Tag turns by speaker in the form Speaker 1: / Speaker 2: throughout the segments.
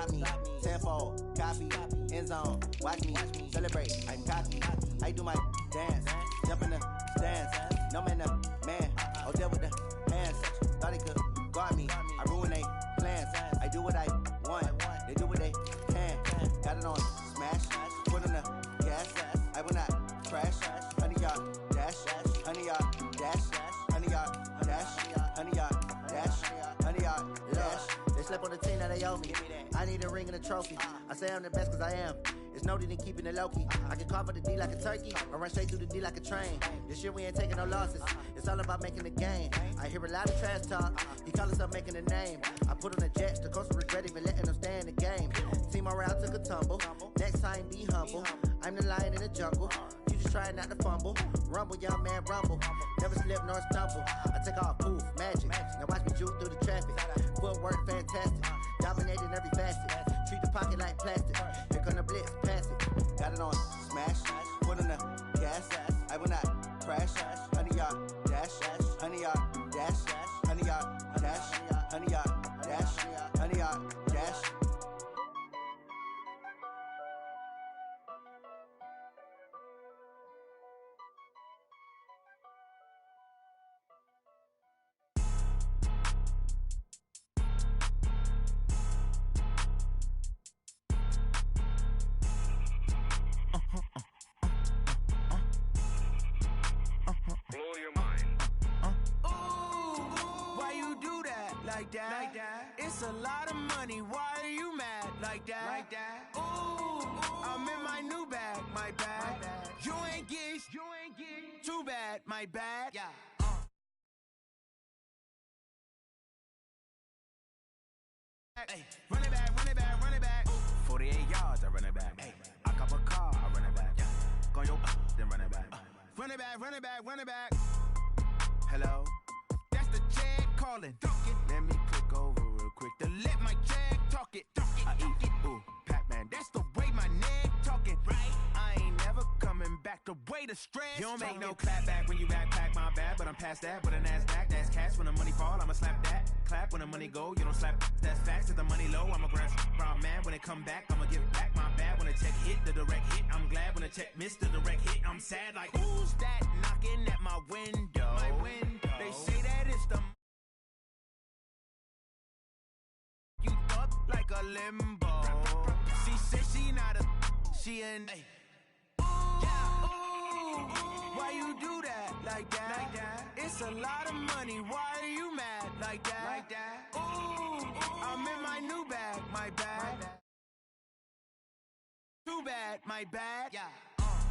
Speaker 1: stop me. Tenfold, copy, end zone, watch me celebrate. I'm cocky. I do my dance, jump in the stands. No man, man. Oh, deal with the hands. Thought he could guard me. I ruin they plans. I do what I want. They do what they can. Got it on smash. Put in the gas. I will not crash. 100-yard dash. 100-yard dash. 100-yard dash. 100-yard dash. 100-yard dash. They slept on the team that they owe me. I need a ring and a trophy. I say I'm the best cause I am. It's noted in keeping it low-key. I can carve up the D like a turkey or run straight through the D like a train. This year we ain't taking no losses. It's all about making the game. I hear a lot of trash talk. He call himself making a name. I put on the Jets. The coach will regret even letting them stay in the game. Team morale took a tumble. Next time be humble. I'm the lion in the jungle. You just try not to fumble. Rumble, young man, rumble. Never slip nor stumble. I take off, poof, magic. Now watch me juke through the traffic. Footwork fantastic. Dominating every facet. Treat the pocket like plastic. Here come the blitz, pass it. Got it on smash. Put in the gas. I will not crash. 100-yard dash. 100-yard dash. 100-yard dash. 100-yard dash. 100-yard dash.
Speaker 2: Blow your mind.
Speaker 3: Why you do that? Like that? It's a lot of money. Why are you mad? Like that? Ooh, I'm in my new bag. My bad. You ain't getting too bad. My bad. Yeah. Hey, run it back. 48 yards, I run it back. Hey, I cop a car, I run it back. Go yo, then run it back. Run it back. Hello, that's the Jag calling. Let me click over real quick to let my Jag talk it. I eat, ooh, Pac-Man, that's the way my neck talking. Right, I ain't never coming back the way the stress. You don't make no clap back when you backpack, my bad, but I'm past that. With a NASDAQ, that's cash. When the money fall, I'ma slap that. Clap when the money go, you don't slap. That's facts. If the money low, I'ma grab brown man. When it come back, I'ma give back my bad. When the check hit, the direct hit, I'm glad. When the check missed the direct hit, I'm sad. Like who's that knocking at my window? They say that it's the you up like a limbo. She said she not a she an why you do that? Like that? It's a lot of money. Why are you mad? Like that? Ooh, I'm in my new bag. My bad. Too bad. My bad. Yeah.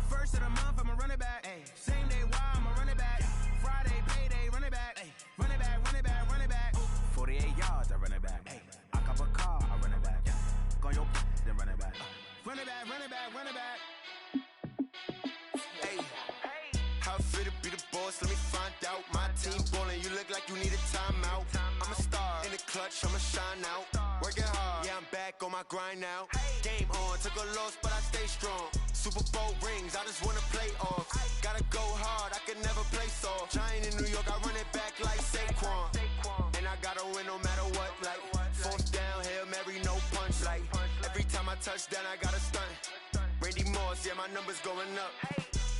Speaker 3: First of the month, I'ma run it back. Ay. Same day, why I'ma run it back. Yeah. Friday, payday, run it back. Ay. Run it back. 48 yards, I run it back. Ay. I cop a car, I run it back. Yeah. Go yo, then run it back. Run it back.
Speaker 4: Hey, how fit to be the boss? Let me find out. My team ballin', you look like you need a timeout. I'm a star in the clutch, I'ma shine out. Working hard, yeah, I'm back on my grind now. Game on, took a loss, but I stay strong. Super Bowl rings, I just wanna play off. Gotta go hard, I can never play soft. Giant in New York, I run it back like Saquon. And I gotta win no matter what, like fourth down, Hail Mary, no punch. Like every time I touch down, I gotta stunt. Randy Moss, yeah, my numbers going up.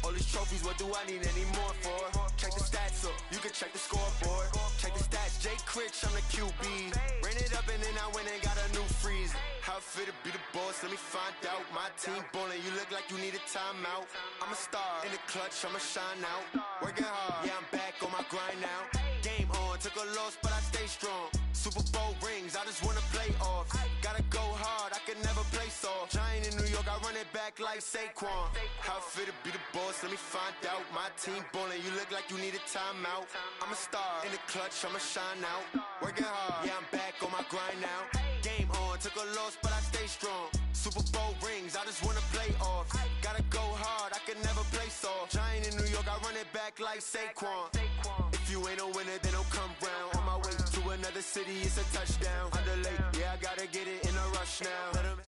Speaker 4: All these trophies, what do I need any more for? Check the stats up, you can check the scoreboard. Check the stats, Jake Critch, I'm the QB. Ran it up and then I went and got a new freeze. How fit to be the boss, let me find out. My team ballin', you look like you need a timeout. I'm a star in the clutch, I'ma shine out. Working hard, yeah, I'm back on my grind now. Game on, took a loss, but I stay strong. Super Bowl rings, I just wanna play off. Gotta go hard, I can never play soft. Giant in New York, I run it back like Saquon. How fit to be the boss, let me find out. My team ballin', you look like you need a timeout. I'm a star in the clutch, I'ma shine out. Working hard, yeah, I'm back on my grind now. Game on, took a loss, but I stay strong. Super Bowl rings, I just wanna play off. Gotta go hard, I can never play soft. Giant in New York, I run it back like Saquon. If you ain't a winner, then don't come round. On my way to another city, it's a touchdown. Underlay, yeah, I gotta get it in a rush now. Let 'em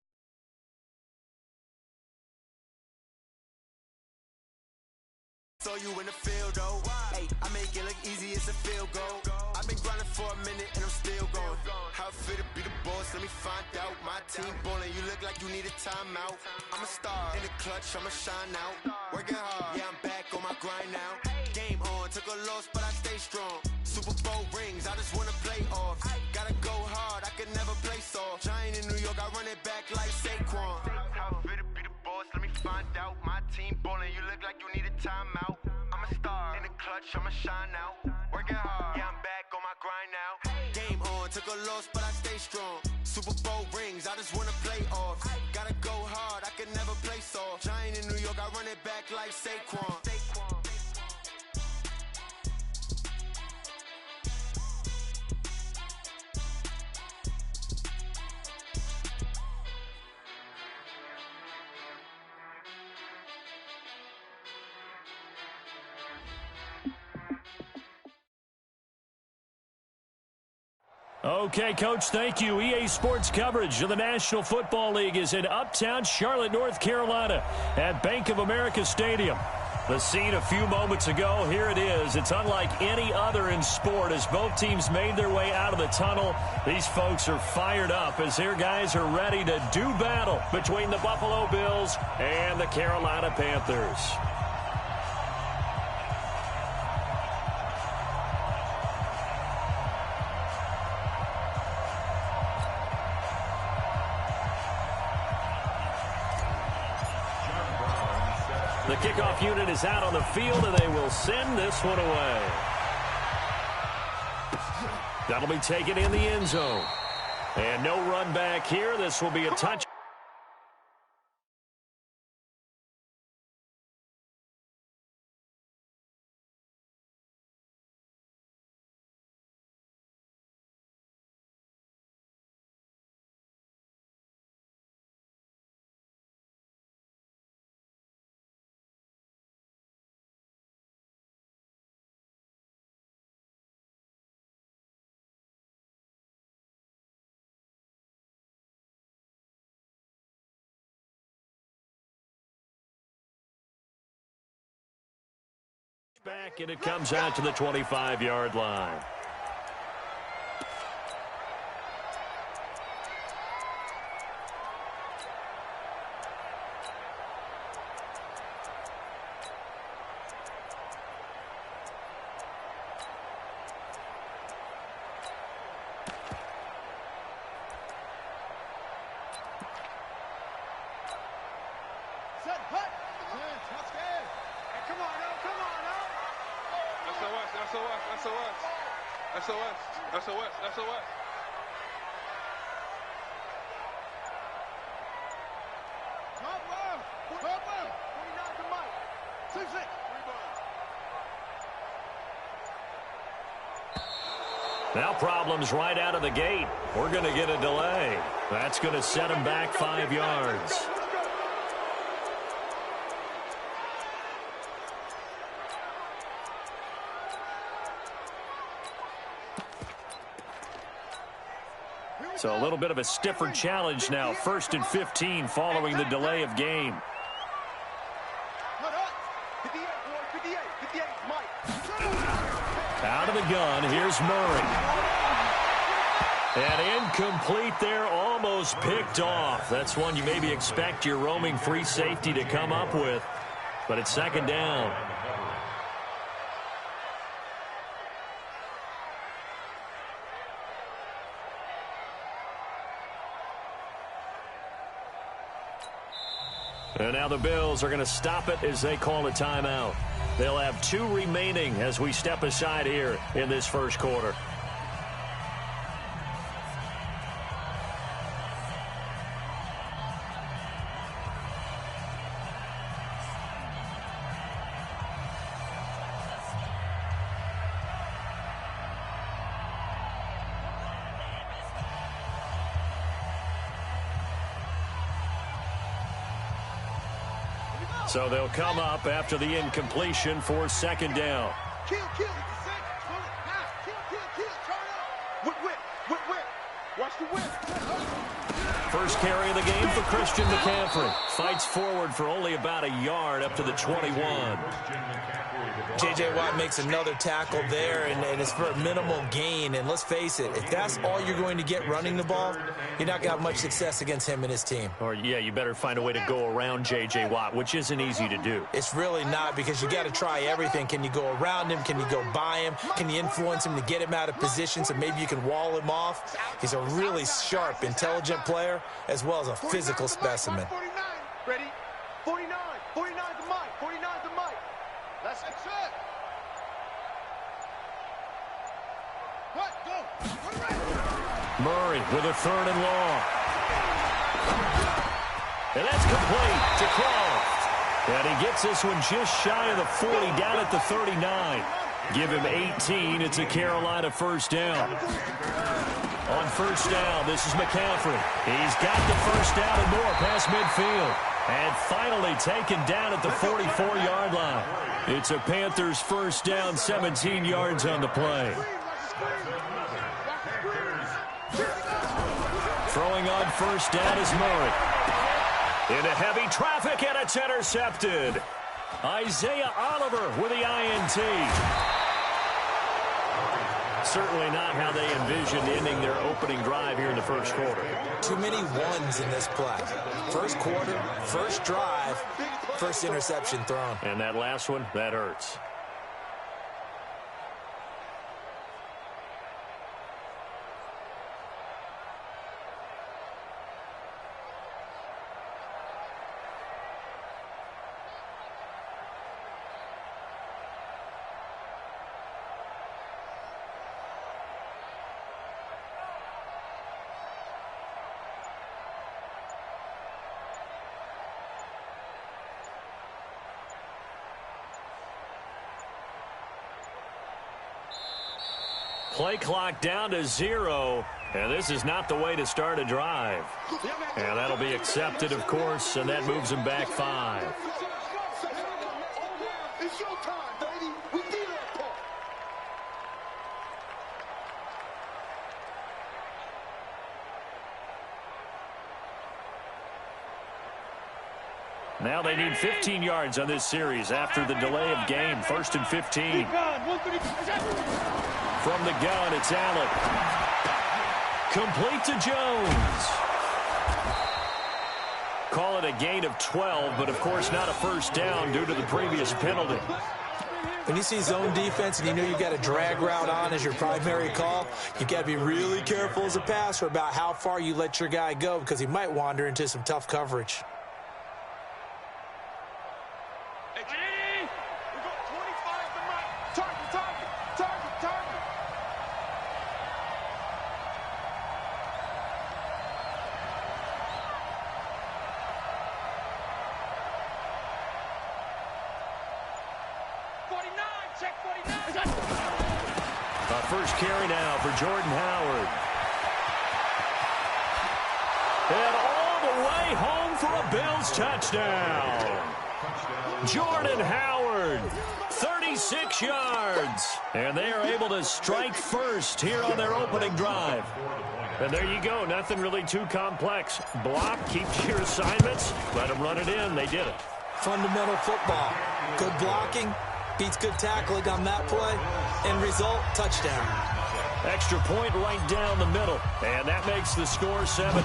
Speaker 4: Saw you in the field, though. Hey, I make it look easy, it's a field goal. I've been grinding for a minute and I'm still going. How it feel to be the boss, let me find out. My team ballin', you look like you need a timeout. I'm a star in the clutch, I'ma shine out. Working hard, yeah, I'm back on my grind now. Game on, took a loss, but I stay strong. Super Bowl rings, I just wanna play off. Gotta go hard, I can never play soft. Giant in New York, I run it back like Saquon. How it feel to be the boss, let me find out. My team ballin', you look like you need a timeout. I'm a star in the clutch, I'ma shine out. Working hard, yeah, I'm back on my grind now. Game on, took a loss, but I stay strong. Super Bowl rings, I just wanna play off. Gotta go hard, I can never play soft. Giant in New York, I run it back like Saquon.
Speaker 5: Okay, Coach, thank you. EA Sports coverage of the National Football League is in Uptown Charlotte, North Carolina at Bank of America Stadium. The scene a few moments ago, here it is. It's unlike any other in sport as both teams made their way out of the tunnel. These folks are fired up as their guys are ready to do battle between the Buffalo Bills and the Carolina Panthers. The kickoff unit is out on the field, and they will send this one away. That'll be taken in the end zone. And no run back here. This will be a touch. Back, and it comes out to the 25-yard line.
Speaker 2: SOS.
Speaker 5: Now problems right out of the gate. We're going to get a delay. That's going to set him back 5 yards. So a little bit of a stiffer challenge now. 1st and 15 following the delay of game. Out of the gun, here's Murray. And incomplete there, almost picked off. That's one you maybe expect your roaming free safety to come up with. But it's 2nd down. And now the Bills are going to stop it as they call a timeout. They'll have 2 remaining as we step aside here in this first quarter. So they'll come up after the incompletion for 2nd down.
Speaker 3: Kill. Whip. Watch the whip.
Speaker 5: First carry of the game for Christian McCaffrey. Fights forward for only about a yard up to the 21.
Speaker 6: J.J. Watt makes another tackle there, and it's for a minimal gain. And let's face it, if that's all you're going to get running the ball, you're not going to have much success against him and his team.
Speaker 5: Or, yeah, you better find a way to go around J.J. Watt, which isn't easy to do.
Speaker 6: It's really not, because you got to try everything. Can you go around him? Can you go by him? Can you influence him to get him out of position so maybe you can wall him off? He's a really sharp, intelligent player, as well as a physical specimen.
Speaker 2: 49. Ready? 49. 49 to Mike. 49 to Mike. That's it. What? Go.
Speaker 5: Murray with a 3rd and long. And that's complete to Croft. And he gets this one just shy of the 40, down at the 39. Give him 18. It's a Carolina first down. On first down, this is McCaffrey. He's got the first down and more past midfield. And finally taken down at the 44-yard line. It's a Panthers first down, 17 yards on the play. Throwing on first down is Murray. Into heavy traffic, and it's intercepted. Isaiah Oliver with the INT. Certainly not how they envisioned ending their opening drive here in the first quarter.
Speaker 6: Too many ones in this play. First quarter, first drive, first interception thrown.
Speaker 5: And that last one, that hurts. Play clock down to 0, and this is not the way to start a drive. And that'll be accepted, of course, and that moves him back 5.
Speaker 2: It's your time, baby. We did our part.
Speaker 5: Now they need 15 yards on this series after the delay of game. 1st and 15. From the gun, it's Allen. Complete to Jones. Call it a gain of 12, but of course not a first down due to the previous penalty.
Speaker 6: When you see zone defense and you know you got a drag route on as your primary call, you got to be really careful as a passer about how far you let your guy go, because he might wander into some tough coverage.
Speaker 5: First carry now for Jordan Howard. And all the way home for a Bills touchdown. Jordan Howard, 36 yards. And they are able to strike first here on their opening drive. And there you go. Nothing really too complex. Block, keep your assignments, let them run it in. They did it.
Speaker 6: Fundamental football. Good blocking beats good tackling on that play. End result, touchdown.
Speaker 5: Extra point right down the middle. And that makes the score 7-0.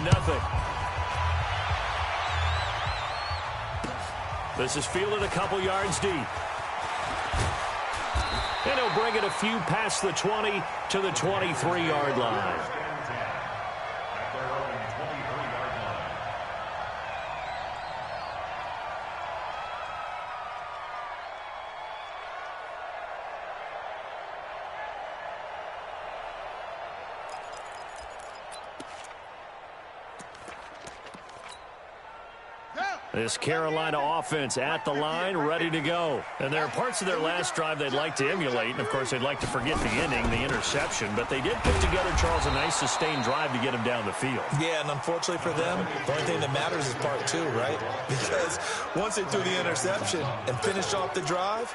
Speaker 5: This is fielded a couple yards deep. And he'll bring it a few past the 20 to the 23-yard line. This Carolina offense at the line, ready to go. And there are parts of their last drive they'd like to emulate. And, of course, they'd like to forget the inning, the interception. But they did put together, Charles, a nice sustained drive to get him down the field.
Speaker 6: Yeah, and unfortunately for them, the only thing that matters is part 2, right? Because once they threw the interception and finished off the drive,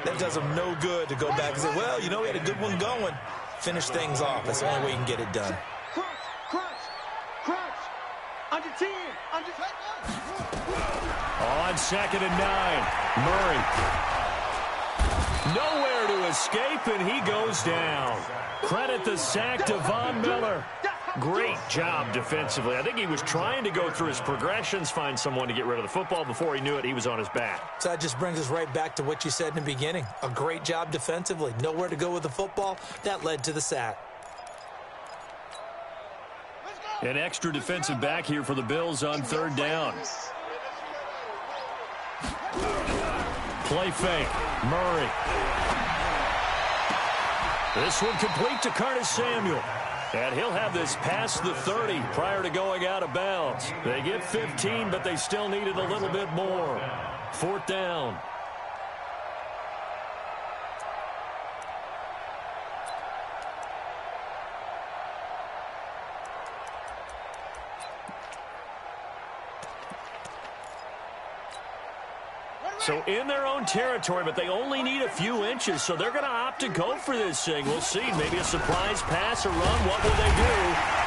Speaker 6: that does them no good to go back and say, well, you know, we had a good one going. Finish things off. That's the only way you can get it done.
Speaker 2: Under 10. Under 10.
Speaker 5: On 2nd and 9, Murray. Nowhere to escape, and he goes down. Credit the sack to Von Miller. Great job defensively. I think he was trying to go through his progressions, find someone to get rid of the football. Before he knew it, he was on his back.
Speaker 6: So that just brings us right back to what you said in the beginning. A great job defensively. Nowhere to go with the football. That led to the sack.
Speaker 5: An extra defensive back here for the Bills on 3rd down. Play fake. Murray. This one complete to Curtis Samuel. And he'll have this past the 30 prior to going out of bounds. They get 15, but they still needed a little bit more. 4th down. So in their own territory, but they only need a few inches, so they're going to opt to go for this thing. We'll see. Maybe a surprise pass or run. What will they do?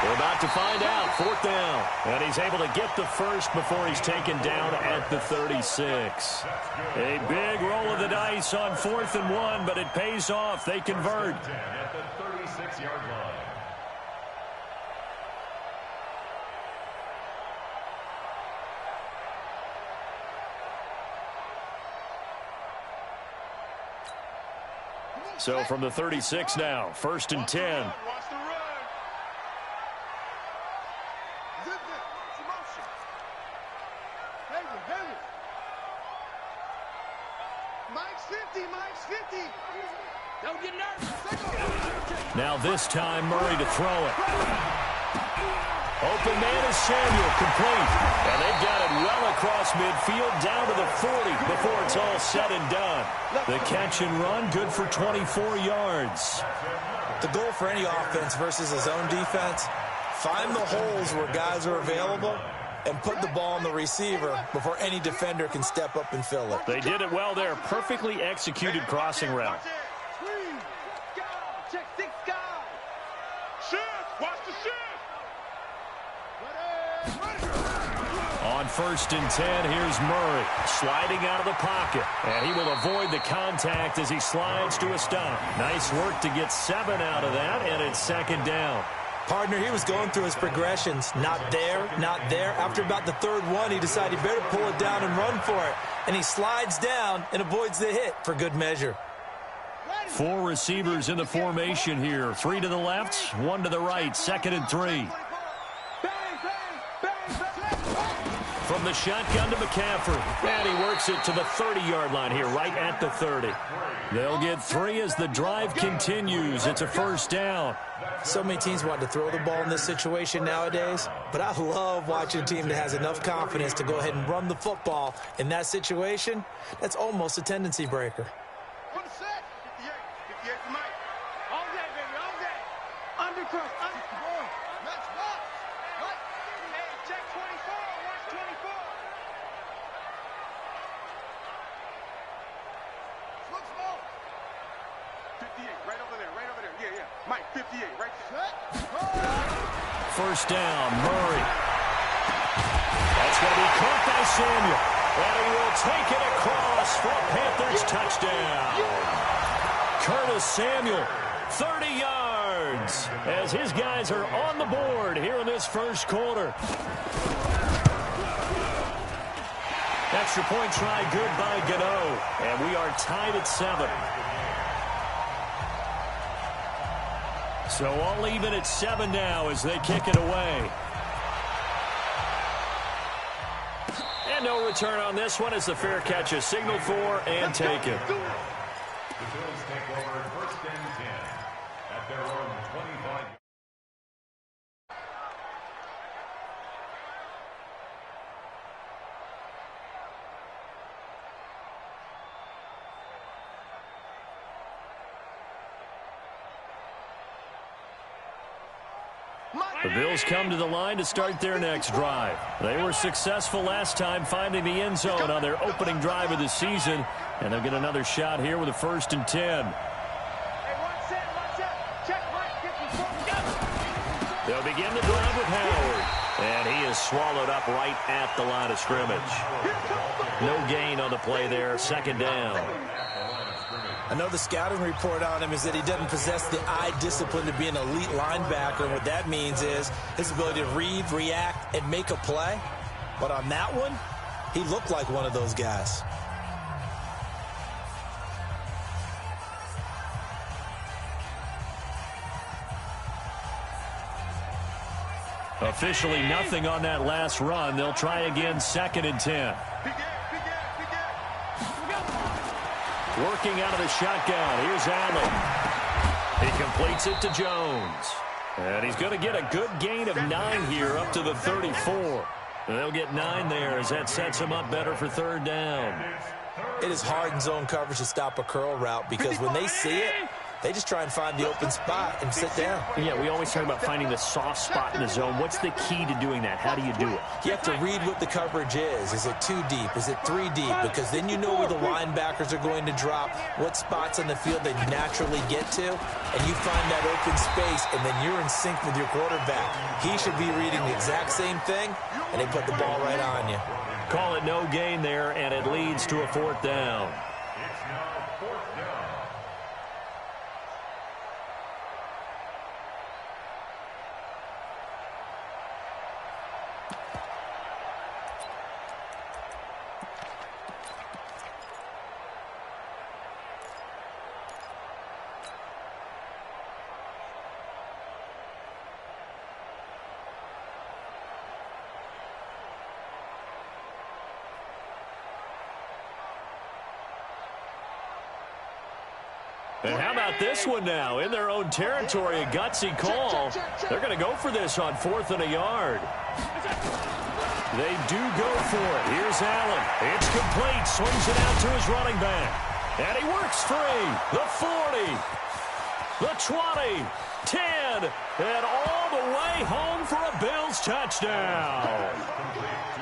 Speaker 5: We're about to find out. 4th down. And he's able to get the first before he's taken down at the 36. A big roll of the dice on 4th and 1, but it pays off. They convert.
Speaker 7: At the 36-yard line.
Speaker 5: So from the 36 now, 1st and 10.
Speaker 2: Watch the run. Zip it. It's motion. Hayward. Mike's 50. Mike's 50. Don't get nervous.
Speaker 5: Now this time, Murray to throw it. Open man is Samuel, complete. And they've got it well across midfield, down to the 40 before it's all said and done. The catch and run, good for 24 yards.
Speaker 6: The goal for any offense versus his own defense, find the holes where guys are available and put the ball on the receiver before any defender can step up and fill it.
Speaker 5: They did it well there. Perfectly executed crossing route.
Speaker 2: Check 6 guys. Shift. Watch the shift.
Speaker 5: On 1st and 10, here's Murray sliding out of the pocket. And he will avoid the contact as he slides to a stop. Nice work to get 7 out of that, and it's 2nd down.
Speaker 6: Partner, he was going through his progressions. Not there, not there. After about the 3rd one, he decided he better pull it down and run for it. And he slides down and avoids the hit for good measure.
Speaker 5: 4 receivers in the formation here. 3 to the left, 1 to the right. 2nd and 3. From the shotgun to McCaffrey. And he works it to the 30-yard line here, right at the 30. They'll get 3 as the drive continues. It's a 1st down.
Speaker 6: So many teams want to throw the ball in this situation nowadays, but I love watching a team that has enough confidence to go ahead and run the football in that situation. That's almost a tendency breaker.
Speaker 2: 58 for Mike. All day, baby, all day. Undercross, undercross. Match box. What? Hey, check 24. Watch 24. Look small. 58, right over there, right over there. Yeah, yeah. Mike, 58, right there.
Speaker 5: 1st down, Murray. That's going to be caught by Samuel. And he will take it across for a Panthers touchdown. Curtis Samuel, 30 yards, as his guys are on the board here in this 1st quarter. Extra point try good by Gano, and we are tied at 7. So all even at 7 now as they kick it away. And no return on this one as the fair catch is signaled for and taken.
Speaker 7: The Bills take over 1st and 10 at their own 25.
Speaker 5: The Bills come to the line to start their next drive. They were successful last time finding the end zone on their opening drive of the season, and they'll get another shot here with a 1st and 10. They'll begin the drive with Howard, and he is swallowed up right at the line of scrimmage. No gain on the play there, second down.
Speaker 6: I know the scouting report on him is that he doesn't possess the eye discipline to be an elite linebacker. And what that means is his ability to read, react, and make a play. But on that one, he looked like one of those guys.
Speaker 5: Officially nothing on that last run. They'll try again, 2nd and 10. Working out of the shotgun. Here's Allen. He completes it to Jones. And he's going to get a good gain of 9 here up to the 34. They'll get 9 there as that sets him up better for 3rd down.
Speaker 6: It is hard in zone coverage to stop a curl route because when they see it, they just try and find the open spot and sit down.
Speaker 5: Yeah, we always talk about finding the soft spot in the zone. What's the key to doing that? How do you do it?
Speaker 6: You have to read what the coverage is. Is it 2 deep? Is it 3 deep? Because then you know where the linebackers are going to drop, what spots on the field they naturally get to, and you find that open space, and then you're in sync with your quarterback. He should be reading the exact same thing, and they put the ball right on you.
Speaker 5: Call it no gain there, and it leads to a 4th down.
Speaker 7: It's now 4th down.
Speaker 5: And how about this one now? In their own territory, a gutsy call. They're going to go for this on 4th and a yard. They do go for it. Here's Allen. It's complete. Swings it out to his running back. And he works free. The 40. The 20. 10. And all the way home for a Bills touchdown.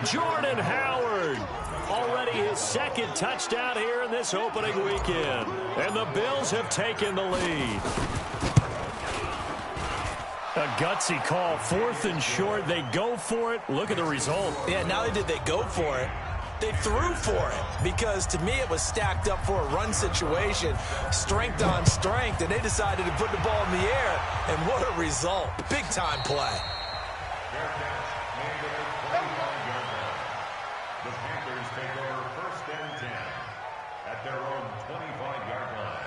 Speaker 5: Jordan Howard. Already his 2nd touchdown here in this opening weekend. And the Bills have taken the lead. A gutsy call, 4th and short. They go for it. Look at the result.
Speaker 6: Yeah, not only did they go for it, they threw for it. Because to me it was stacked up for a run situation. Strength on strength. And they decided to put the ball in the air. And what a result. Big time play.
Speaker 7: The Panthers take over 1st and 10 at their own 25-yard line.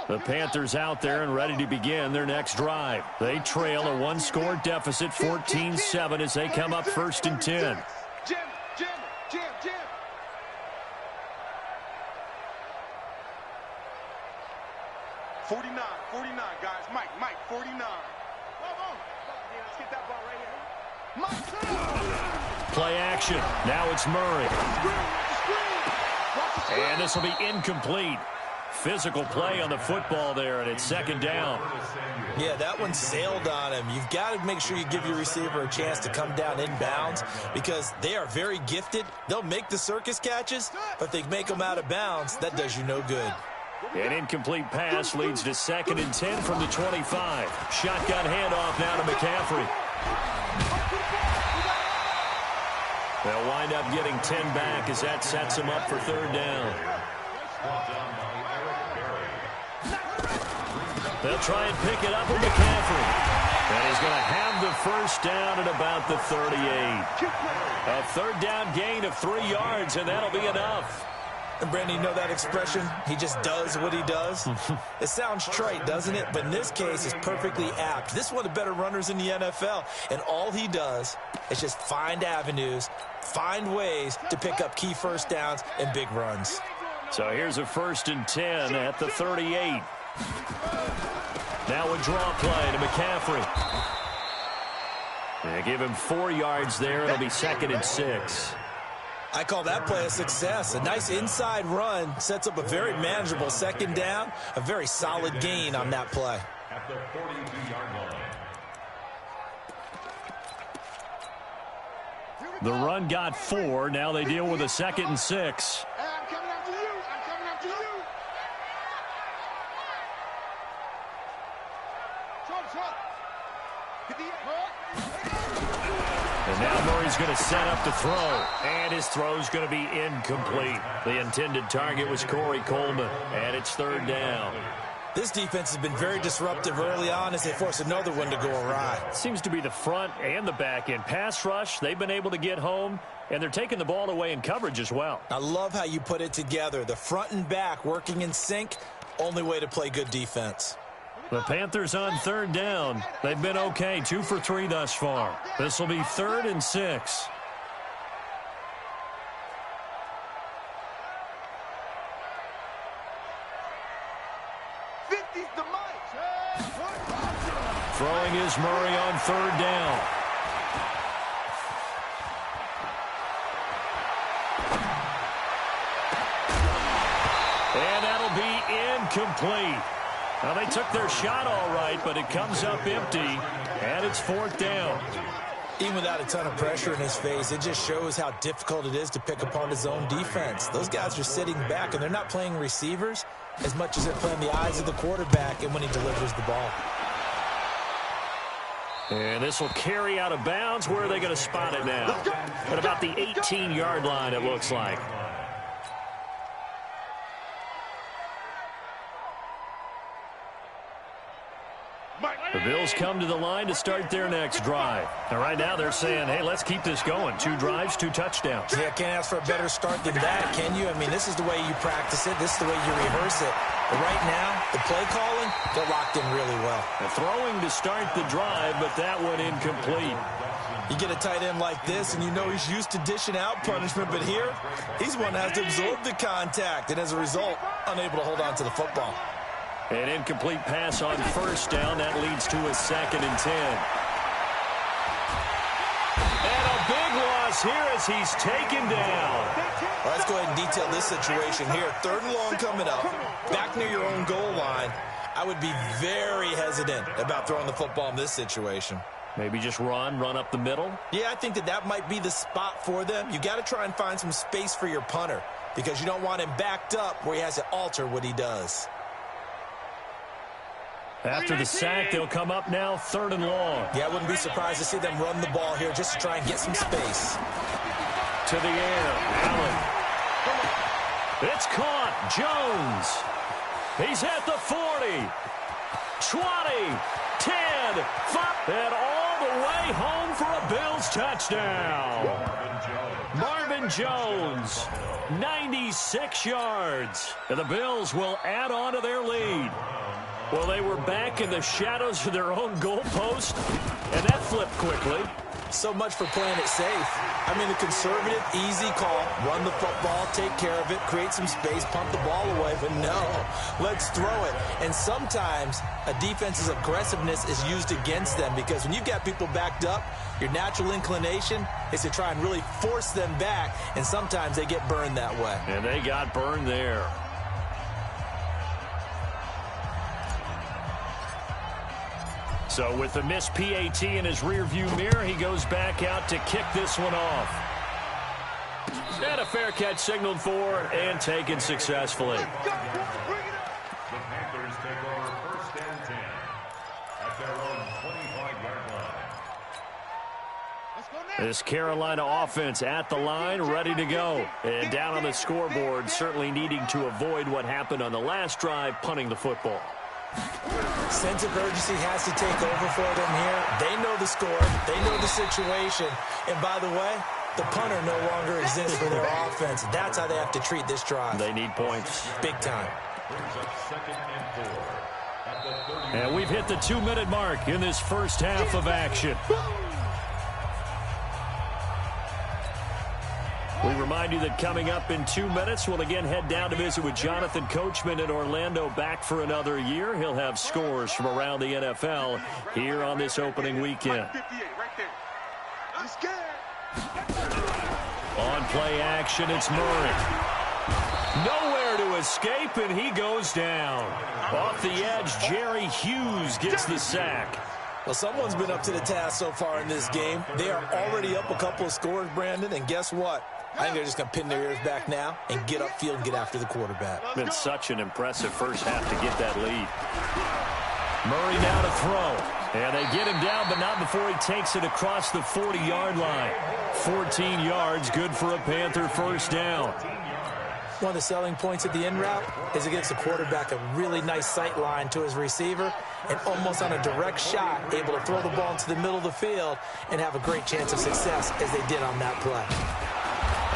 Speaker 5: The Panthers out there and ready to begin their next drive. They trail a 1-score deficit, 14-7, as they come up 1st and 10.
Speaker 2: Jim. 49, guys. Mike, 49. Let's get that ball right here.
Speaker 5: Play action. Now it's Murray. And this will be incomplete. Physical play on the football there, and it's 2nd down.
Speaker 6: Yeah, that one sailed on him. You've got to make sure you give your receiver a chance to come down inbounds because they are very gifted. They'll make the circus catches, but they make them out of bounds. That does you no good.
Speaker 5: An incomplete pass leads to 2nd and 10 from the 25. Shotgun handoff now to McCaffrey. They'll wind up getting 10 back as that sets him up for 3rd down. They'll try and pick it up with McCaffrey. And he's going to have the 1st down at about the 38. A 3rd down gain of 3 yards, and that'll be enough.
Speaker 6: And Brandon, you know that expression? He just does what he does. It sounds trite, doesn't it? But in this case, it's perfectly apt. This is one of the better runners in the NFL. And all he does is just find avenues, find ways to pick up key 1st downs and big runs.
Speaker 5: So here's a 1st and 10 at the 38. Now a draw play to McCaffrey. They give him 4 yards there. It'll be 2nd and 6.
Speaker 6: I call that play a success. A nice inside run sets up a very manageable 2nd down. A very solid gain on that play.
Speaker 7: At the 42-yard line.
Speaker 5: The run got 4. Now they deal with a 2nd and 6.
Speaker 2: I'm coming after you.
Speaker 5: And now Murray's going to set up to throw. And his throw's going to be incomplete. The intended target was Corey Coleman. And it's third down.
Speaker 6: This defense has been very disruptive early on as they force another one to go awry.
Speaker 5: Seems to be the front and the back end. Pass rush, they've been able to get home. And they're taking the ball away in coverage as well.
Speaker 6: I love how you put it together. The front and back working in sync. Only way to play good defense.
Speaker 5: The Panthers on third down. They've been okay, 2 for 3 thus far. This will be 3rd and 6. Throwing is Murray on third down. And that'll be incomplete. Well, they took their shot all right, but it comes up empty, and it's 4th down.
Speaker 6: Even without a ton of pressure in his face, it just shows how difficult it is to pick apart his own defense. Those guys are sitting back, and they're not playing receivers as much as they're playing the eyes of the quarterback and when he delivers the ball.
Speaker 5: And this will carry out of bounds. Where are they going to spot it now? At about the 18-yard line, it looks like. The Bills come to the line to start their next drive. And right now they're saying, hey, let's keep this going. 2 drives, 2 touchdowns.
Speaker 6: Yeah, can't ask for a better start than that, can you? I mean, this is the way you practice it. This is the way you rehearse it. But right now, the play calling, they're locked in really well.
Speaker 5: And throwing to start the drive, but that one incomplete.
Speaker 6: You get a tight end like this, and you know he's used to dishing out punishment. But here, he's one that has to absorb the contact. And as a result, unable to hold on to the football.
Speaker 5: An incomplete pass on first down. That leads to a 2nd and 10. And a big loss here as he's taken down.
Speaker 6: Well, let's go ahead and detail this situation here. 3rd and long coming up. Back near your own goal line. I would be very hesitant about throwing the football in this situation.
Speaker 5: Maybe just run up the middle?
Speaker 6: Yeah, I think that might be the spot for them. You got to try and find some space for your punter because you don't want him backed up where he has to alter what he does.
Speaker 5: After the sack, they'll come up now 3rd and long.
Speaker 6: Yeah, I wouldn't be surprised to see them run the ball here just to try and get some space.
Speaker 5: To the air, Allen. It's caught. Jones. He's at the 40. 20. 10. 5. And all the way home for a Bills touchdown. Marvin Jones. 96 yards. And the Bills will add on to their lead. Well, they were back in the shadows of their own goalpost, and that flipped quickly.
Speaker 6: So much for playing it safe. I mean, the conservative, easy call, run the football, take care of it, create some space, pump the ball away, but no, let's throw it. And sometimes a defense's aggressiveness is used against them because when you've got people backed up, your natural inclination is to try and really force them back, and sometimes they get burned that way.
Speaker 5: And they got burned there. So with the missed PAT in his rearview mirror, he goes back out to kick this one off. And a fair catch signaled for and taken successfully.
Speaker 7: The Panthers take over 1st and 10 at their own 25-yard line.
Speaker 5: This Carolina offense at the line, ready to go. And down on the scoreboard, certainly needing to avoid what happened on the last drive, punting the football.
Speaker 6: Sense of urgency has to take over for them here. They know the score. They know the situation. And by the way, the punter no longer exists for their offense. That's how they have to treat this drive.
Speaker 5: They need points.
Speaker 6: Big time.
Speaker 5: And we've hit the 2-minute mark in this first half of action. We remind you that coming up in 2 minutes, we'll again head down to visit with Jonathan Coachman in Orlando, back for another year. He'll have scores from around the NFL here on this opening weekend. On play action, it's Murray. Nowhere to escape, and he goes down. Off the edge, Jerry Hughes gets the sack.
Speaker 6: Well, someone's been up to the task so far in this game. They are already up a couple of scores, Brandon, and guess what? I think they're just going to pin their ears back now and get upfield and get after the quarterback.
Speaker 5: Been such an impressive first half to get that lead. Murray now to throw. And they get him down, but not before he takes it across the 40-yard line. 14 yards, good for a Panther first down.
Speaker 6: One of the selling points of the in route is it gives the quarterback a really nice sight line to his receiver and almost on a direct shot able to throw the ball into the middle of the field and have a great chance of success as they did on that play.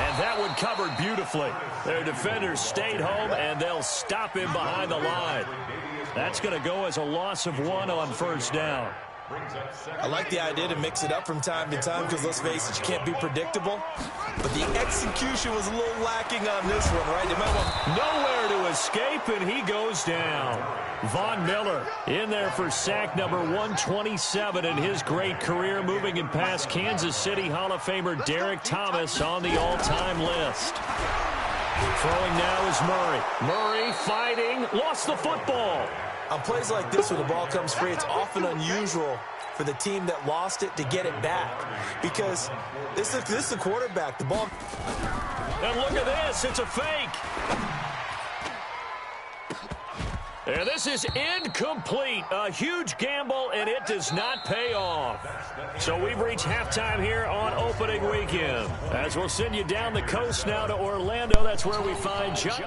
Speaker 5: And that one covered beautifully. Their defenders stayed home, and they'll stop him behind the line. That's going to go as a loss of 1 on first down.
Speaker 6: I like the idea to mix it up from time to time because, let's face it, you can't be predictable. But the execution was a little lacking on this one, right? They might want
Speaker 5: nowhere to escape, and he goes down. Von Miller in there for sack number 127 in his great career, moving and past Kansas City Hall of Famer Derek Thomas on the all-time list. Throwing now is Murray. Murray fighting, lost the football.
Speaker 6: On plays like this, when the ball comes free, it's often unusual for the team that lost it to get it back. Because this is the quarterback. The ball.
Speaker 5: And look at this. It's a fake. And this is incomplete. A huge gamble, and it does not pay off. So we've reached halftime here on opening weekend. As we'll send you down the coast now to Orlando. That's where we find John.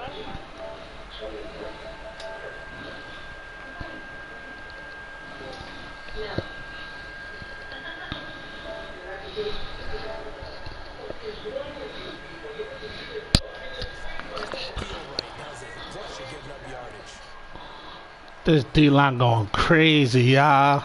Speaker 8: This D-line going crazy, y'all.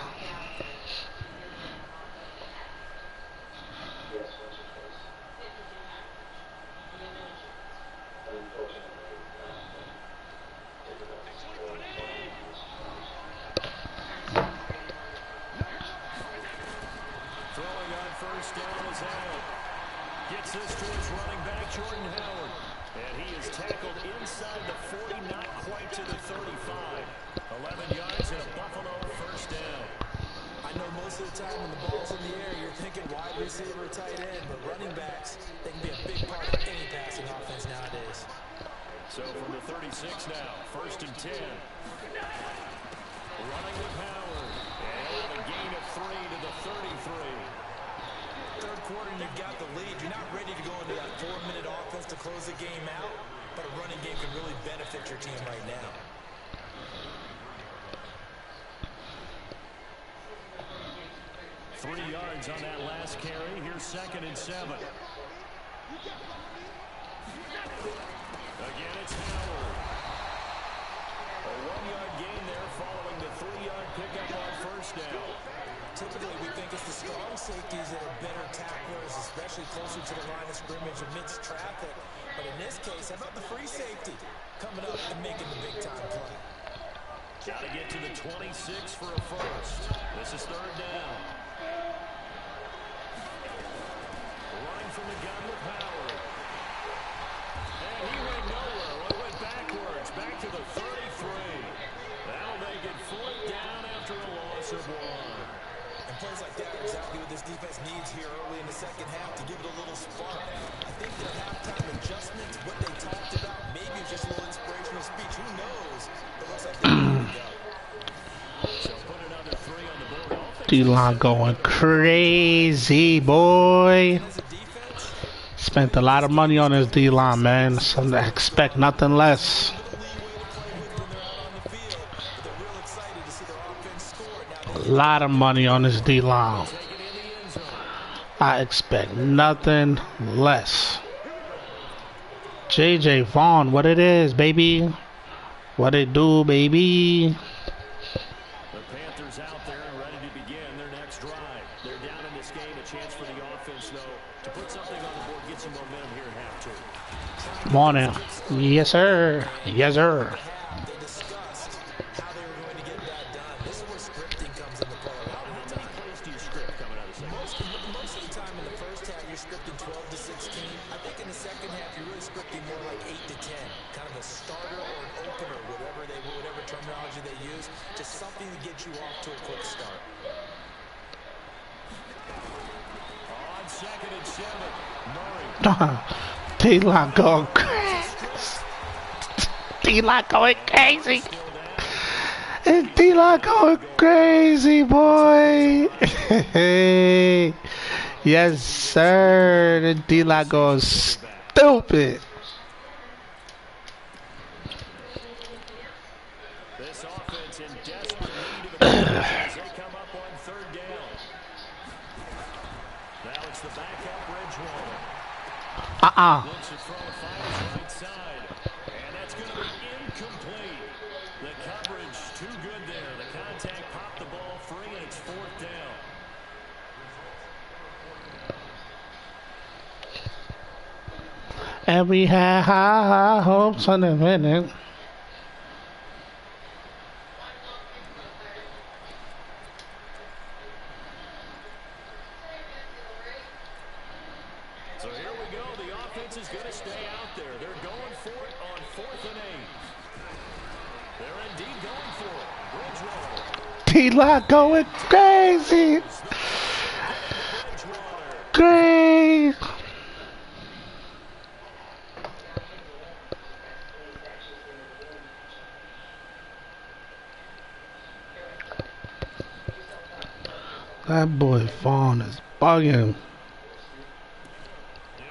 Speaker 5: So from the 36 now, 1st and 10. Running with Howard. And a gain of 3 to the 33.
Speaker 6: Third quarter, you've got the lead. You're not ready to go into that 4-minute offense to close the game out, but a running game can really benefit your team right now.
Speaker 5: Three yards on that last carry. Here's 2nd and 7. Again, it's Howard. A 1-yard gain there following the 3-yard pickup on first down.
Speaker 6: Typically, we think it's the strong safeties that are better tacklers, especially closer to the line of scrimmage amidst traffic. But in this case, how about the free safety coming up and making the big-time play?
Speaker 5: Got to get to the 26 for a first. This is 3rd down. Running from the gun with Howard. And he went nowhere. Well, he went backwards. Back to the 33. That'll make it 4th down after a loss of 1.
Speaker 6: And plays like that are exactly what this defense needs here early in the second half to give it a little spark. I think their halftime adjustments, what they talked about, maybe just a little inspirational speech. Who knows? It looks like they're ready to go.
Speaker 5: So put another 3 on the board.
Speaker 8: D-line going crazy, boy. Spent a lot of money on this D-line, man. So I expect nothing less. A lot of money on this D-line. I expect nothing less. J.J. Vaughn, what it is, baby. What it do, baby.
Speaker 5: The Panthers out there and ready to begin their next drive. They're down in this game. A chance for the offense, though, to put something on the board, get some momentum here at half two.
Speaker 8: Come on now. Yes, sir. Yes, sir.
Speaker 6: They discussed how they were going to get that done. This is where scripting comes into play.
Speaker 5: How many plays do you script coming out of the second?
Speaker 6: Most of the time in the first half, you're scripting 12 to 16. I think in the second half, you're really scripting more like 8 to 10. Kind of a starter or an opener, whatever terminology they use. Just something to get you off to a quick start.
Speaker 5: On 2nd and 7, Murray.
Speaker 8: D-line going crazy. D-line going crazy. And D-Lock going crazy, boy. Yes, sir. The D-Lock goes stupid.
Speaker 5: This offense in desperate need of a as they come up on third down. Now it's the backup Bridgewater. Looks to throw a fires right side. And that's going to be incomplete. The coverage too good there. The contact popped the ball free, and it's fourth down.
Speaker 8: And we had high hopes on the minute.
Speaker 5: So here we go. The offense is going to stay out there. They're going for it on 4th and 8. They're indeed going for it. Bridgewater.
Speaker 8: D-Lock going crazy. Crazy. That boy Vaughn is bugging.
Speaker 5: And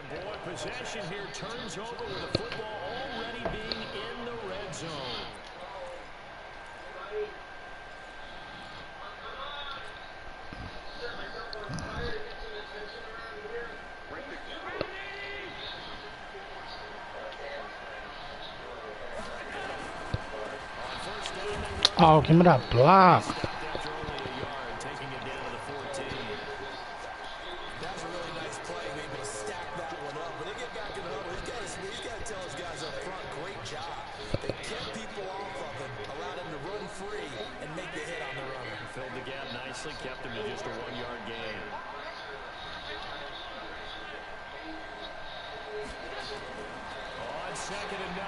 Speaker 5: boy, possession here turns over with the football already being in the red zone.
Speaker 8: Oh, give me that block.
Speaker 5: Kept him to just a 1-yard gain. On 2nd and 9,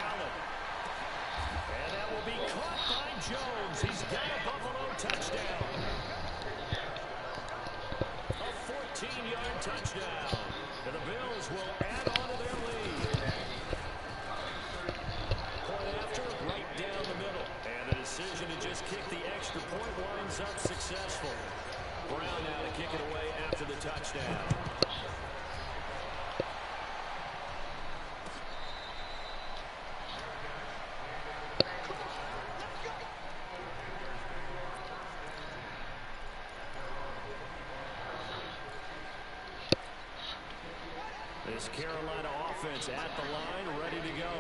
Speaker 5: Allen. And that will be caught by Jones. He's got a Buffalo touchdown. A 14-yard touchdown. And the Bills will add on to their lead. Point after, right down the middle. And the decision to just kick the extra point winds up successful. Brown now to kick it away after the touchdown. This Carolina offense at the line, ready to go.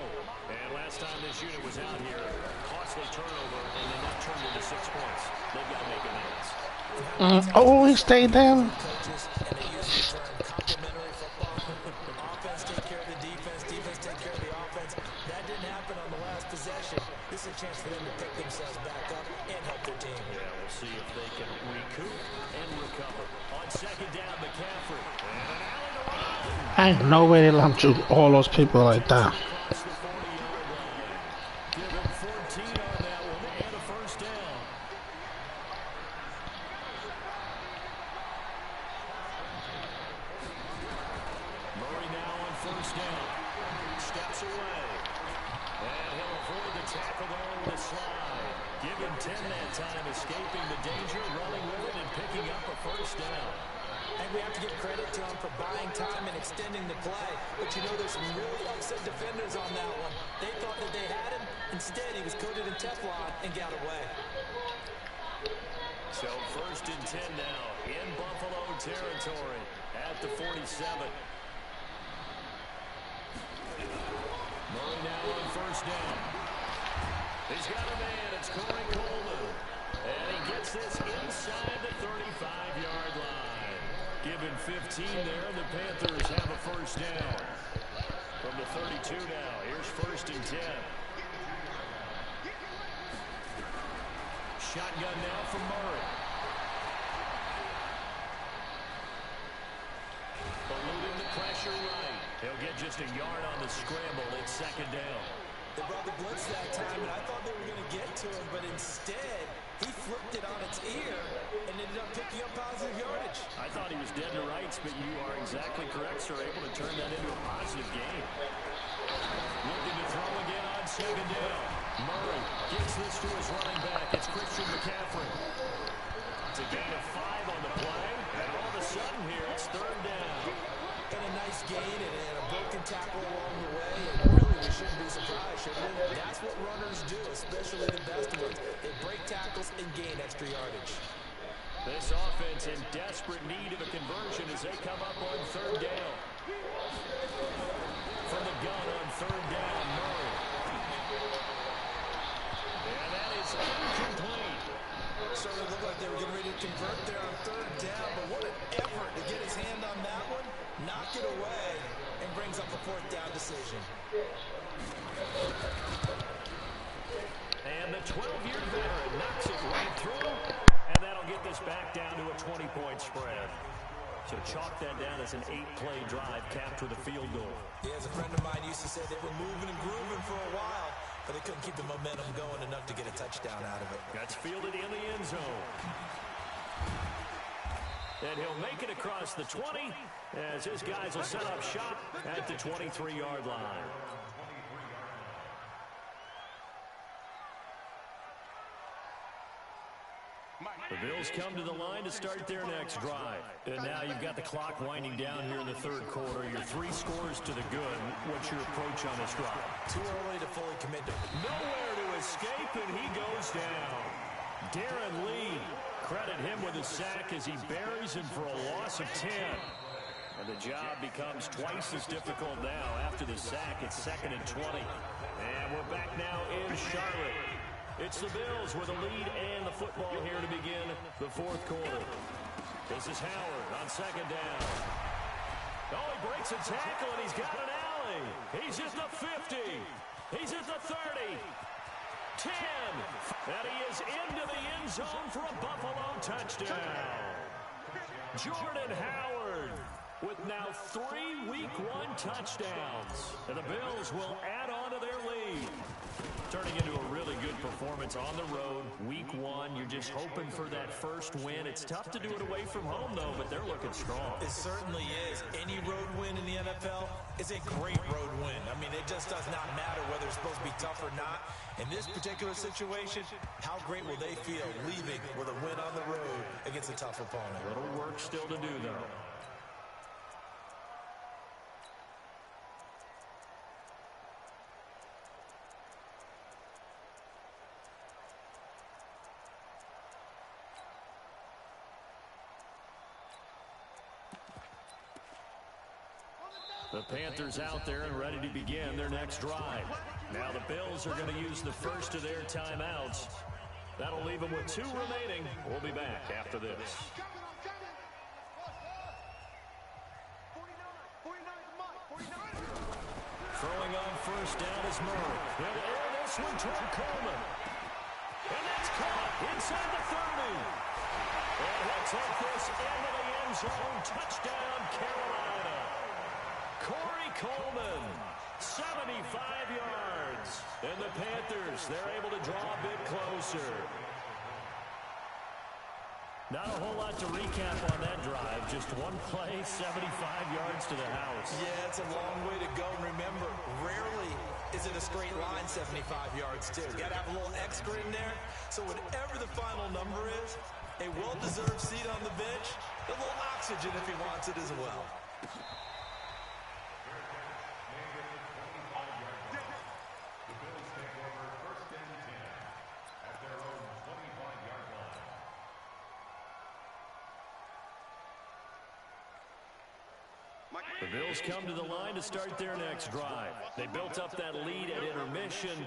Speaker 5: And last time this unit was out here, costly turnover, and they not turned into 6 points. They've got to make amends.
Speaker 8: Oh, he stayed down.
Speaker 6: Offense take care of the defense, defense take care of the offense. That didn't happen on the last possession. This is a chance for them to pick themselves back up and help their team.
Speaker 5: Yeah, we'll see if they can recoup and recover. On 2nd down, McCaffrey. And an alley to run.
Speaker 8: Ain't no way they lump you all those people like that.
Speaker 5: Across the 40-yard line. Give him 14 on that one and a first down. Murray now on 1st down. Steps away. And he'll avoid the tackle there with a slide. Give him 10 that time, escaping the danger, running with it, and picking up a first down.
Speaker 6: And we have to give credit to him for buying time and extending the play. But you know, there's some really upset defenders on that one. They thought that they had him. Instead, he was coated in Teflon and got away.
Speaker 5: So 1st and 10 now in Buffalo territory at the 47. Murray now on 1st down. He's got a man. It's Corey Coleman. And he gets this inside the 35-yard line. Given 15 there, the Panthers have a first down. From the 32 now, here's 1st and 10. Shotgun now from Murray. Eluding the pressure right. He'll get just a yard on the scramble. It's 2nd down.
Speaker 6: They brought the blitz that time, and I thought they were going to get to him, but instead, he flipped it on its ear and ended up picking up positive yardage.
Speaker 5: I thought he was dead to rights, but you are exactly correct, sir. Able to turn that into a positive game. Looking to throw again on 2nd down. Murray Gets this to his running back. It's Christian McCaffrey. It's a gain of 5 on the play. And all of a sudden here, it's 3rd down.
Speaker 6: And a nice gain and a broken tackle along the way. And really, we shouldn't be surprised, should we? That's what runners do, especially the best ones. They break tackles and gain extra yardage.
Speaker 5: This offense in desperate need of a conversion as they come up on 3rd down. From the gun on 3rd down, Murray. And that is incomplete.
Speaker 6: So it looked like they were getting ready to convert there on 3rd down, but what an effort to get his hand on that one, knock it away, and brings up a 4th down decision.
Speaker 5: And the 12-year veteran knocks it right through, and that'll get this back down to a 20-point spread. So chalk that down as an 8-play drive capped with a field goal.
Speaker 6: Yeah, as a friend of mine used to say, they were moving and grooving for a while, but they couldn't keep the momentum going enough to get a touchdown out of it.
Speaker 5: That's fielded in the end zone. And he'll make it across the 20 as his guys will set up shop at the 23-yard line. The Bills come to the line to start their next drive. And now you've got the clock winding down here in the 3rd quarter. Your 3 scores to the good. What's your approach on this drive?
Speaker 6: Too early to fully commit to.
Speaker 5: Nowhere to escape, and he goes down. Darren Lee, credit him with a sack as he buries him for a loss of 10. And the job becomes twice as difficult now after the sack. It's 2nd and 20. And we're back now in Charlotte. It's the Bills with a lead and the football here to begin the 4th quarter. This is Howard on 2nd down. Oh, he breaks a tackle, and he's got an alley. He's at the 50. He's at the 30. 10. And he is into the end zone for a Buffalo touchdown. Jordan Howard with now 3 Week 1 touchdowns. And the Bills will add on to their lead. Turning into a really good performance on the road. Week 1, you're just hoping for that first win. It's tough to do it away from home, though, but they're looking strong.
Speaker 6: It certainly is. Any road win in the NFL is a great road win. I mean, it just does not matter whether it's supposed to be tough or not. In this particular situation, how great will they feel leaving with a win on the road against a tough opponent?
Speaker 5: A little work still to do, though. The Panthers out there and ready to begin their next drive. Now the Bills are going to use the first of their timeouts. That'll leave them with 2 remaining. We'll be back after this. Throwing on 1st down is Murray. He'll air this one toward Coleman. And that's caught inside the 30. And he'll take this into the end zone. Touchdown, Carolina. Corey Coleman, 75 yards. And the Panthers, they're able to draw a bit closer. Not a whole lot to recap on that drive. Just 1 play, 75 yards to the house.
Speaker 6: Yeah, it's a long way to go. And remember, rarely is it a straight line 75 yards, too. Got to have a little extra in there. So whatever the final number is, a well-deserved seat on the bench, a little oxygen if he wants it as well.
Speaker 5: The Bills come to the line to start their next drive. They built up that lead at intermission,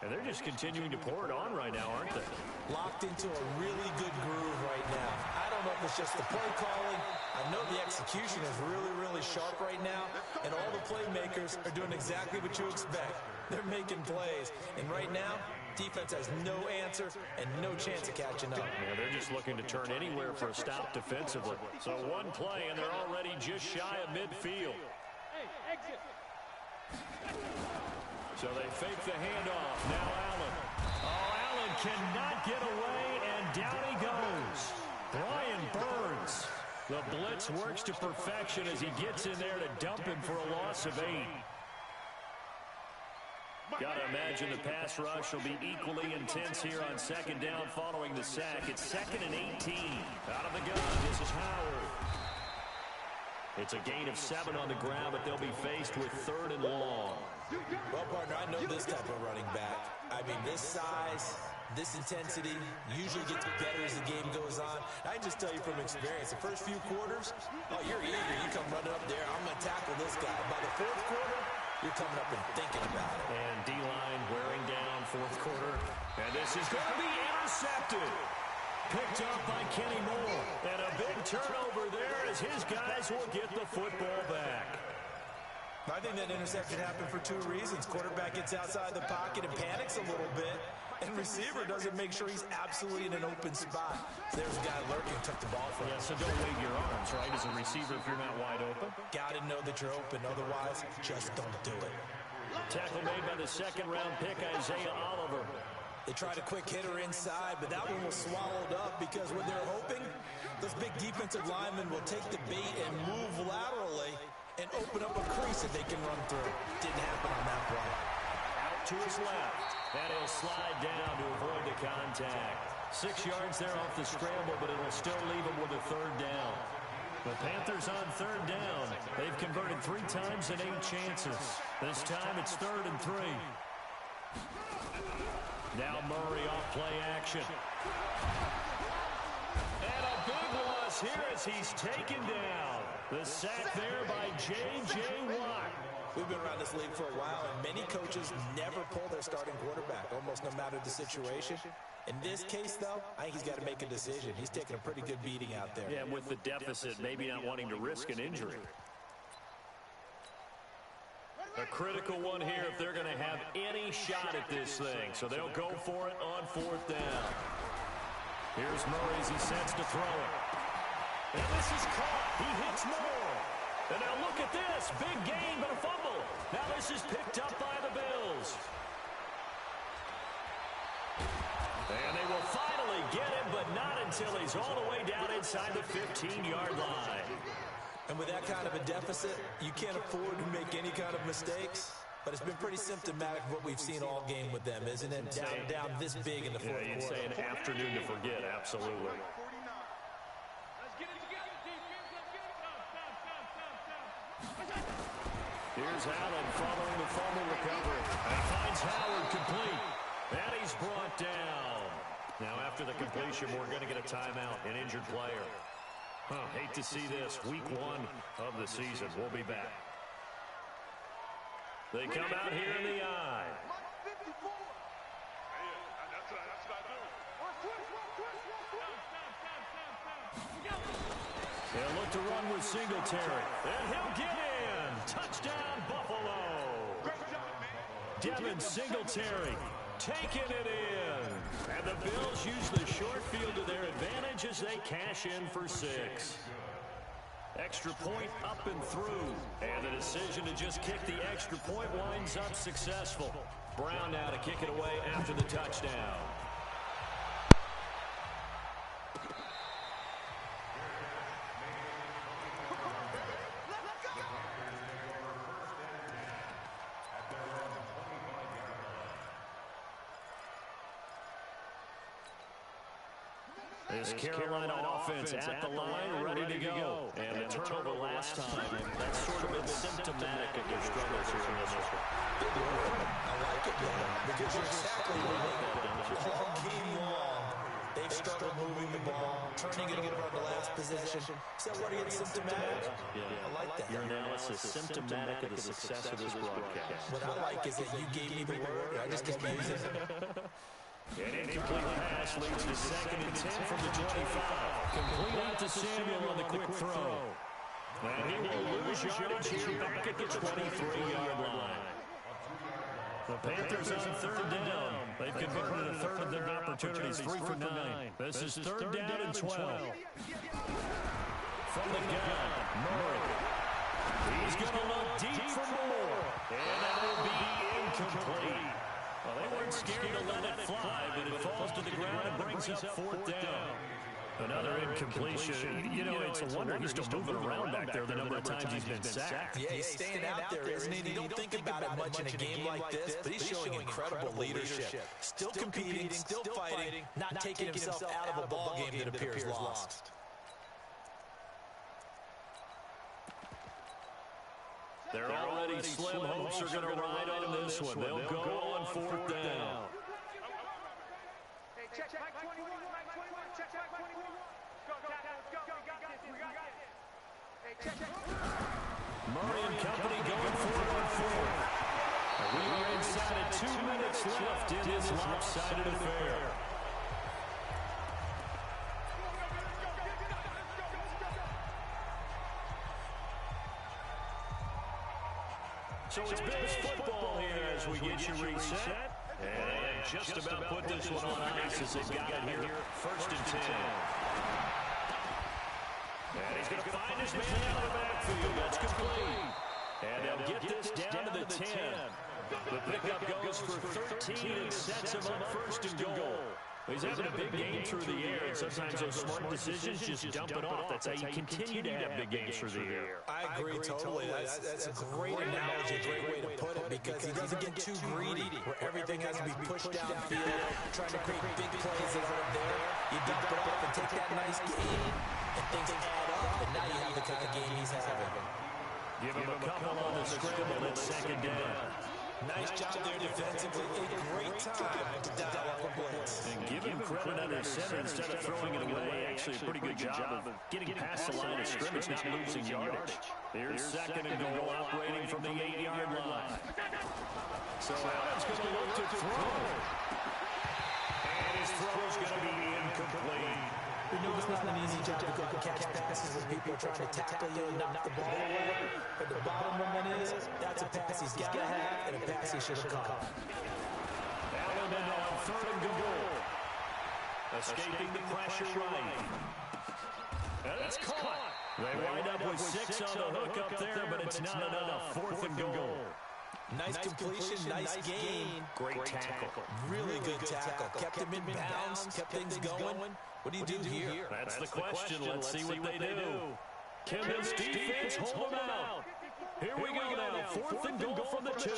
Speaker 5: and they're just continuing to pour it on right now, aren't they?
Speaker 6: Locked into a really good groove right now. I don't know if it's just the play calling. I know the execution is really, really sharp right now, and all the playmakers are doing exactly what you expect. They're making plays, and right now, defense has no answer and no chance of catching up.
Speaker 5: Yeah, they're just looking to turn anywhere for a stop defensively. So 1 play, and they're already just shy of midfield. So they fake the handoff. Now Allen. Oh, Allen cannot get away, and down he goes. Brian Burns. The blitz works to perfection as he gets in there to dump him for a loss of 8. Got to imagine the pass rush will be equally intense here on second down following the sack. It's 2nd and 18. Out of the gun, this is Howard. It's a gain of 7 on the ground, but they'll be faced with 3rd and long.
Speaker 6: Well, partner, I know this type of running back. I mean, this size, this intensity usually gets better as the game goes on. I can just tell you from experience, the first few quarters, oh, you're eager. You come running up there, I'm going to tackle this guy. By the 4th quarter, you're coming up and thinking about it.
Speaker 5: And D-line wearing down 4th quarter. And this is going to be intercepted. Picked up by Kenny Moore. And a big turnover there as his guys will get the football back.
Speaker 6: I think that interception happened for 2 reasons. Quarterback gets outside the pocket and panics a little bit. And receiver doesn't make sure he's absolutely in an open spot. So there's a guy lurking, took the ball from him.
Speaker 5: Yeah, so don't wave your arms, right, as a receiver if you're not wide open.
Speaker 6: Got to know that you're open. Otherwise, just don't do it.
Speaker 5: Tackle made by the 2nd-round pick, Isaiah Oliver.
Speaker 6: They tried a quick hitter inside, but that one was swallowed up because what they're hoping, those big defensive linemen will take the bait and move laterally and open up a crease that they can run through. Didn't happen on that play.
Speaker 5: Out to his left, and he'll slide down to avoid the contact. 6 yards there off the scramble, but it'll still leave him with a 3rd down. The Panthers on 3rd down. They've converted 3 times in 8 chances. This time it's 3rd and 3. Now Murray off play action. And a big loss here as he's taken down. The sack there by J.J. Watt.
Speaker 6: We've been around this league for a while, and many coaches never pull their starting quarterback, almost no matter the situation. In this case, though, I think he's got to make a decision. He's taking a pretty good beating out there.
Speaker 5: Yeah, with the deficit, maybe not wanting to risk an injury. A critical one here if they're going to have any shot at this thing. So they'll go for it on 4th down. Here's Murray as he sets to throw it. And this is caught. He hits Moore. And now look at this. Big gain, but a fumble. Now this is picked up by the Bills. And they will finally get him, but not until he's all the way down inside the 15-yard line.
Speaker 6: And with that kind of a deficit, you can't afford to make any kind of mistakes. But it's been pretty symptomatic of what we've seen all game with them, isn't it? Down this big in the 4th quarter.
Speaker 5: You'd say an afternoon to forget, absolutely. Here's Allen following the fumble recovery. And finds Howard complete. And he's brought down. Now after the completion, we're going to get a timeout, an injured player. Hate to see this. Week 1 of the season. We'll be back. They come out here in the eye. They'll look to run with Singletary. And he'll get in. Touchdown, Buffalo. Devin Singletary taking it in. And the Bills use the short field to their advantage as they cash in for 6. Extra point up and through. And the decision to just kick the extra point winds up successful. Brown now to kick it away after the touchdown. This Carolina offense at the line, ready to go. And the turnover last time, that's sort of been symptomatic of their struggles here in this one.
Speaker 6: I like it, because you're exactly right. All game long, they've struggled moving the ball, turning it over on the last possession. So what are you symptomatic?
Speaker 5: Yeah,
Speaker 6: I like that.
Speaker 5: Your analysis symptomatic of the success of this broadcast.
Speaker 6: What I like is that you gave me the word, I just kept using it.
Speaker 5: An incomplete pass leads to 2nd and 10 from the 25. Complete out to Samuel on the quick throw. And he will lose yardage here back at the 23-yard line. The Panthers on 3rd down. They've converted a 3rd of their opportunities, 3 for 9. This is 3rd down and 12. From the gun, Murray. He's going to look deep for more. And that will be incomplete. Well, they weren't scared to let it fly, but it falls to the ground and brings up 4th down. Another incompletion. You know, it's a wonder he's still moving around back there the number of times he's been sacked.
Speaker 6: Yeah, he's staying out there, isn't he? You don't think about it much in a game like this, but he's showing incredible leadership. Still competing, still fighting, not taking himself out of a ball game that appears lost.
Speaker 5: They're already slim hopes are going to ride on this one. They'll go on 4th down.
Speaker 2: Hey, check Mike 21, Mike 21, check Mike 21. Go, let's go, we got this, we got this. Hey, check.
Speaker 5: Murray and company going for it on 4th. We are inside of 2 minutes left in this lopsided affair. So it's Bills football here as we get you reset. And just about put this one on ice as they've got it here. 1st and 10. And he's going to find his man out of the backfield. That's complete. And they'll get this down to the 10. The pickup goes for 13 and sets him up 1st and goal. He's having a big game through the air, and sometimes those smart decisions just dump it off. That's how you continue to have big games through the air.
Speaker 6: I agree totally. That's a great analogy, a great way to put it, because he doesn't get too greedy where everything has to be pushed downfield, trying to create big plays that aren't there. You dump it off and take that nice gain, and things add up, and now you have the kind of game he's having.
Speaker 5: Give him a couple on the scramble at 2nd down.
Speaker 6: Nice job there defensively. A great time to dial up a blitz.
Speaker 5: And give him credit under center instead of throwing it away. Actually, a pretty good job of getting past the line of scrimmage, not losing yardage. Here's 2nd and goal operating from the 8-yard line. So Adams going to look to throw. And his throw's going to be incomplete.
Speaker 6: We know it's not an easy job to go catch passes when people are trying to tackle you and knock the ball away. But the bottom line is, that's a pass he's got to have and a pass he should have caught.
Speaker 5: Allen on 3rd and goal. Escaping the pressure right. And that's caught. They wind up with 6 on the hook up there, but it's not enough. 4th and goal.
Speaker 6: Nice completion, nice gain.
Speaker 5: Great tackle.
Speaker 6: Really good tackle. Kept him in bounds, kept things going. What do you do here?
Speaker 5: That's the question. Let's see what they do. Can this defense hold them out? Here we go now. 4th and goal from the 2.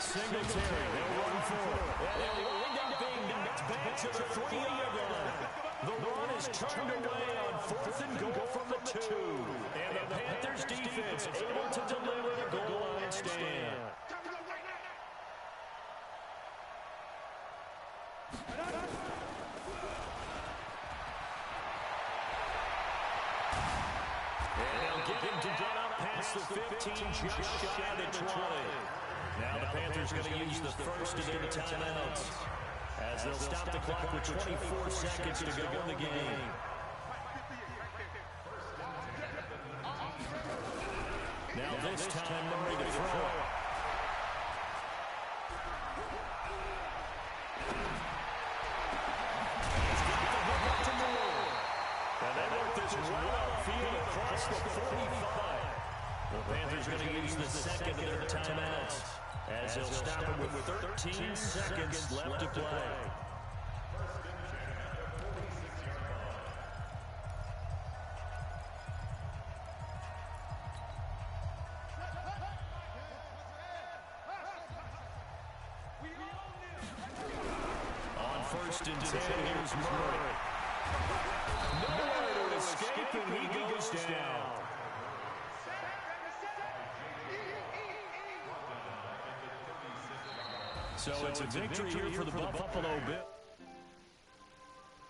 Speaker 5: Singletary, they'll run for it. And they'll wind up being knocked back to the 3-yard line. The run is turned away on 4th and goal from the 2. And the Panthers defense able to deliver the goal line stand. The 15, just shy of the 20. Now the Panthers going to use the first of their timeouts as they'll stop the clock with 24 seconds to go in the game. Now this time Murray to throw. He's got the hook up to Moore. And they work this right outfield across the 45. The Panthers going to use the 2nd of their timeouts as they'll stop it with 13 seconds left to play. On 1st and 10, here's Murray. Nowhere to escape, and he goes down. So it's a victory here for the Buffalo Bills.